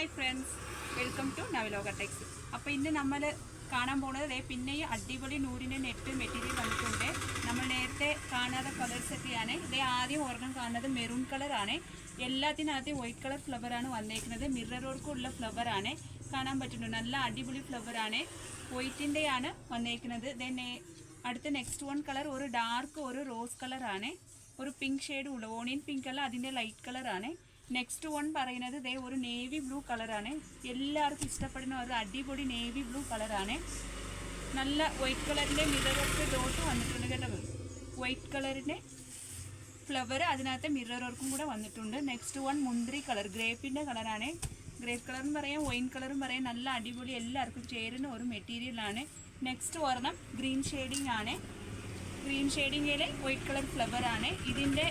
Hi friends, welcome to Navaloka techs. അപ്പോൾ ഇന്ന് നമ്മൾ കാണാൻ പോകുന്നത് പിന്നെയും അടിപൊളി നൂറിൻ്റെ നെറ്റ് മെറ്റീരിയൽ വന്നിട്ടുണ്ട്. നമ്മൾ നേരത്തെ കാണാത്ത കളേഴ്സൊക്കെയാണ്. ആദ്യം ഒരെണ്ണം കാണുന്നത് മെറൂൺ കളറാണ്. എല്ലാത്തിനകത്തും വൈറ്റ് കളർ ഫ്ലവറാണ് വന്നേക്കുന്നത്. മിറർ വർക്കുള്ള ഫ്ലവറാണ് കാണാൻ പറ്റുന്നുണ്ട്. നല്ല അടിപൊളി ഫ്ലവറാണ്, വൈറ്റിൻ്റെയാണ് വന്നേക്കുന്നത്. അടുത്ത നെക്സ്റ്റ് വൺ കളർ ഒരു ഡാർക്ക് ഒരു റോസ് കളറാണ്, ഒരു പിങ്ക് ഷെയ്ഡ് ഉള്ള ഓണിയൻ പിങ്ക് അല്ല, അതിൻ്റെ ലൈറ്റ് കളറാണ്. നെക്സ്റ്റ് വൺ പറയുന്നത് ഒരു നേവി ബ്ലൂ കളറാണ്. എല്ലാവർക്കും ഇഷ്ടപ്പെടുന്ന ഒരു അടിപൊളി നേവി ബ്ലൂ കളറാണ്. നല്ല വൈറ്റ് കളറിൻ്റെ മിറർ വർക്ക് ഡോട്ട് വന്നിട്ടുണ്ട് കേട്ടോ. വൈറ്റ് കളറിൻ്റെ ഫ്ലവർ, അതിനകത്ത് മിറർ വർക്കും കൂടെ വന്നിട്ടുണ്ട്. നെക്സ്റ്റ് വൺ മുന്തിരി കളർ, ഗ്രേപ്പിൻ്റെ കളറാണ്. ഗ്രേപ്പ് കളറും പറയാം, വൈൻ കളറും പറയാം. നല്ല അടിപൊളി, എല്ലാവർക്കും ചേരുന്ന ഒരു മെറ്റീരിയലാണ്. നെക്സ്റ്റ് ഒരെണ്ണം ഗ്രീൻ ഷെയ്ഡിങ് ആണ്. ഗ്രീൻ ഷെയ്ഡിങ്ങിൽ വൈറ്റ് കളർ ഫ്ലവറാണ്. ഇതിൻ്റെ